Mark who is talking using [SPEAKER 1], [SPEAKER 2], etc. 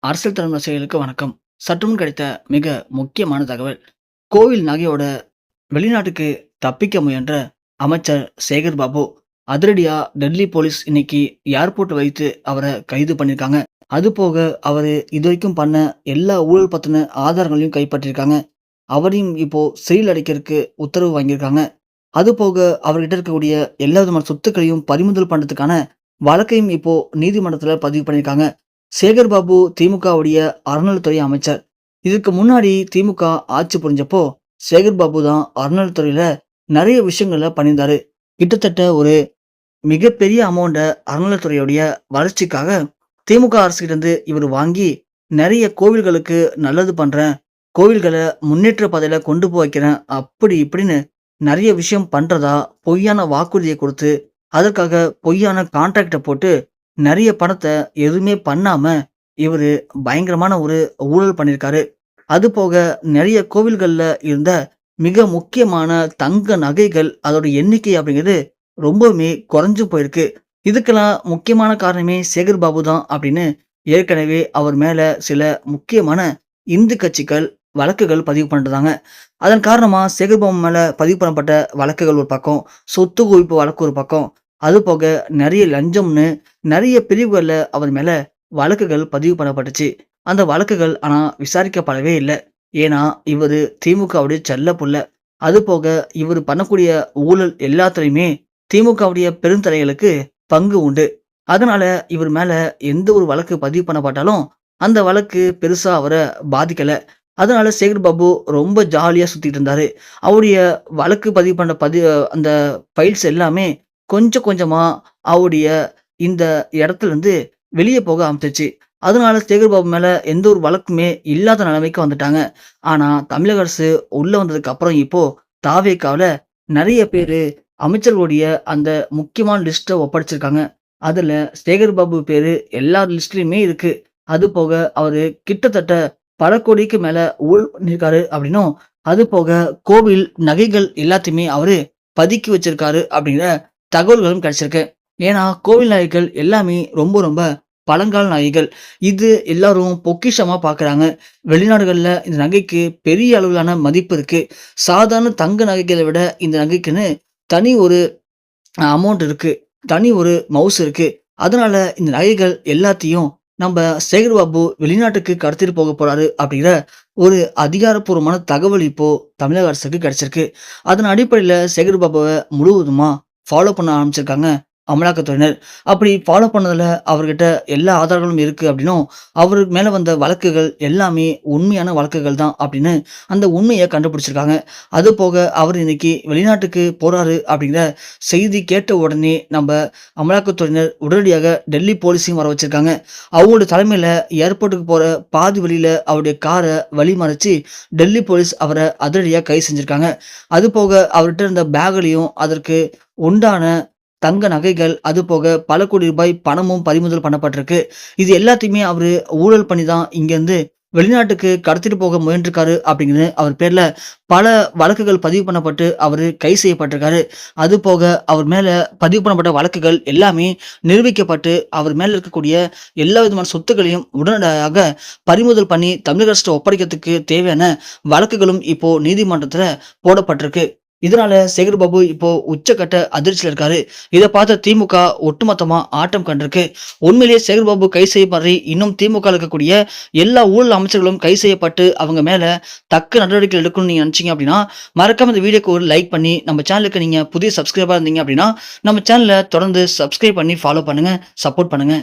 [SPEAKER 1] அரசியல் தலைமை ரசிகர்களுக்கு வணக்கம். சற்றுமுன் கிடைத்த மிக முக்கியமான தகவல். கோவில் நகையோட வெளிநாட்டுக்கு தப்பிக்க முயன்ற அமைச்சர் சேகர் பாபு அதிரடியா டெல்லி போலீஸ் இன்னைக்கு ஏர்போர்ட் வைத்து அவரை கைது பண்ணியிருக்காங்க. அதுபோக அவரு இதுவரைக்கும் பண்ண எல்லா ஊழல் பத்தின ஆதாரங்களையும் கைப்பற்றியிருக்காங்க. அவரையும் இப்போ சிறையில் அடைக்கிறதுக்கு உத்தரவு வாங்கியிருக்காங்க. அதுபோக அவர்கிட்ட இருக்கக்கூடிய எல்லா விதமான சொத்துக்களையும் பறிமுதல் பண்றதுக்கான வழக்கையும் இப்போ நீதிமன்றத்துல பதிவு பண்ணியிருக்காங்க. சேகர் பாபு திமுகவுடைய அறநிலைத்துறை அமைச்சர். இதுக்கு முன்னாடி திமுக ஆட்சி புரிஞ்சப்போ சேகர் பாபு தான் அறநிலைத்துறையில நிறைய விஷயங்கள பண்ணியிருந்தாரு. கிட்டத்தட்ட ஒரு மிகப்பெரிய அமௌண்ட அறநிலைத்துறையுடைய வளர்ச்சிக்காக திமுக அரசுகிட்ட இருந்து இவர் வாங்கி நிறைய கோவில்களுக்கு நல்லது பண்றேன், கோவில்களை முன்னேற்ற பாதையில கொண்டு போய் வைக்கிறேன் அப்படி இப்படின்னு நிறைய விஷயம் பண்றதா பொய்யான வாக்குறுதியை கொடுத்து அதற்காக பொய்யான கான்ட்ராக்ட போட்டு நெறைய பணத்த எதுவுமே பண்ணாம, இவரு பயங்கரமான ஒரு ஊழல் பண்ணியிருக்காரு. அதுபோக நெறைய கோவில்கள்ல இருந்த மிக முக்கியமான தங்க நகைகள், அதோட எண்ணிக்கை அப்படிங்கிறது ரொம்பவுமே குறைஞ்சு போயிருக்கு. இதுக்கெல்லாம் முக்கியமான காரணமே சேகர் பாபு தான் அப்படின்னு ஏற்கனவே அவர் மேல சில முக்கியமான இந்து கட்சிகள் வழக்குகள் பதிவு பண்ணிருந்தாங்க. அதன் காரணமா சேகர் பாபு மேல பதிவு பண்ணப்பட்ட வழக்குகள் ஒரு பக்கம், சொத்து குவிப்பு வழக்கு ஒரு பக்கம், அதுபோக நெறைய லஞ்சம்னு நெறைய பிரிவுகள்ல அவர் மேல வழக்குகள் பதிவு பண்ணப்பட்டுச்சு. அந்த வழக்குகள் ஆனா விசாரிக்கப்படவே இல்ல. ஏன்னா, இவரு திமுகவுடைய செல்ல புள்ள. அதுபோக இவரு பண்ணக்கூடிய ஊழல் எல்லாத்துலயுமே திமுகவுடைய பெருந்தலைகளுக்கு பங்கு உண்டு. அதனால இவர் மேல எந்த ஒரு வழக்கு பதிவு பண்ணப்பட்டாலும், அந்த வழக்கு பெருசா அவர பாதிக்கல. அதனால சேகர் பாபு ரொம்ப ஜாலியா சுத்திட்டு இருந்தாரு. அவருடைய வழக்கு பதிவு பண்ண அந்த ஃபைல்ஸ் எல்லாமே கொஞ்சம் கொஞ்சமா அவருடைய இந்த இடத்துலருந்து வெளிய போக ஆரம்பிச்சுச்சு. அதனால சேகர் பாபு மேல எந்த ஒரு வழக்குமே இல்லாத நிலைமைக்கு வந்துட்டாங்க. ஆனா, தமிழக அரசு உள்ள வந்ததுக்கு அப்புறம் இப்போ தாவேகாவுல நெறைய பேரு அமைச்சர்களுடைய அந்த முக்கியமான லிஸ்ட்ட ஒப்படைச்சிருக்காங்க. அதுல சேகர் பாபு பேரு எல்லா லிஸ்ட்லயுமே இருக்கு. அது போக அவரு கிட்டத்தட்ட பல கோடிக்கு மேல ஊழல் பண்ணியிருக்காரு அப்படின்னும், அது போக கோவில் நகைகள் எல்லாத்தையுமே அவரு பதுக்கி வச்சிருக்காரு அப்படிங்கிற தகவல்களும் கிடைச்சிருக்கு. ஏன்னா, கோவில் நகைகள் எல்லாமே ரொம்ப ரொம்ப பழங்கால நகைகள். இது எல்லாரும் பொக்கிஷமா பார்க்குறாங்க. வெளிநாடுகள்ல இந்த நகைக்கு பெரிய அளவிலான மதிப்பு இருக்கு. சாதாரண தங்க நகைகளை விட இந்த நகைக்குன்னு தனி ஒரு அமௌண்ட் இருக்கு. தனி ஒரு மவுஸ் இருக்கு. அதனால இந்த நகைகள் எல்லாத்தையும் நம்ப சேகர் பாபு வெளிநாட்டுக்கு கடத்திட்டு போக போறாரு அப்படிங்கிற ஒரு அதிகாரப்பூர்வமான தகவல் இப்போ தமிழக அரசுக்கு கிடைச்சிருக்கு. அதன் அடிப்படையில சேகர் பாபுவ முழுவதுமா ஃபாலோ பண்ண ஆரம்பிச்சிருக்காங்க அமலாக்கத்துறையினர். அப்படி ஃபாலோ பண்ணதுல அவர்கிட்ட எல்லா ஆதாரங்களும் இருக்கு அப்படின்னும், அவரு மேல வந்த வழக்குகள் எல்லாமே உண்மையான வழக்குகள் தான் அப்படின்னு அந்த உண்மைய கண்டுபிடிச்சிருக்காங்க. அதுபோக அவர் இன்னைக்கு வெளிநாட்டுக்கு போறாரு அப்படிங்கிற செய்தி கேட்ட உடனே நம்ப அமலாக்கத்துறையினர் உடனடியாக டெல்லி போலீஸையும் வர வச்சிருக்காங்க. அவங்களோட தலைமையில ஏர்போர்ட்டுக்கு போற பாதி வழியில அவருடைய கார வழிமறிச்சு டெல்லி போலீஸ் அவர அதிரடியா கைது செஞ்சிருக்காங்க. அதுபோக அவர்ட்ட இருந்த பேக்லயும் அதற்கு உண்டான தங்க நகைகள், அதுபோக பல கோடி ரூபாய் பணமும் பறிமுதல் பண்ணப்பட்டிருக்கு. இது எல்லாத்தையுமே அவரு ஊழல் பண்ணி தான் இங்கேருந்து வெளிநாட்டுக்கு கடத்திட்டு போக முயன்றிருக்காரு அப்படிங்கிறது அவர் பேர்ல பல வழக்குகள் பதிவு பண்ணப்பட்டு அவரு கைது செய்யப்பட்டிருக்காரு. அதுபோக அவர் மேல பதிவு பண்ணப்பட்ட வழக்குகள் எல்லாமே நிரூபிக்கப்பட்டு, அவர் மேல இருக்கக்கூடிய எல்லா விதமான சொத்துக்களையும் உடனடியாக பறிமுதல் பண்ணி தமிழக அரசுட்ட ஒப்படைக்கிறதுக்கு தேவையான வழக்குகளும் இப்போ நீதிமன்றத்துல போடப்பட்டிருக்கு. இதனால சேகர் பாபு இப்போ உச்சக்கட்ட அதிர்ச்சியில இருக்காரு. இத பார்த்த திமுக ஒட்டுமொத்தமா ஆட்டம் கண்டிருக்கு. உண்மையிலேயே சேகர் பாபு கைது செய்யப்பட்றி இன்னும் திமுகல இருக்கக்கூடிய எல்லா ஊழல் அமைச்சர்களும் கைது செய்யப்பட்டு அவங்க மேல தக்க நடவடிக்கை எடுக்கணும்னு நீங்க நினைச்சீங்க அப்படின்னா, மறக்காம இந்த வீடியோக்கு ஒரு லைக் பண்ணி நம்ம சேனலுக்கு நீங்க புதிய சப்ஸ்கிரைபரா இருந்தீங்க அப்படின்னா, நம்ம சேனல தொடர்ந்து சப்ஸ்கிரைப் பண்ணி ஃபாலோ பண்ணுங்க, சப்போர்ட் பண்ணுங்க.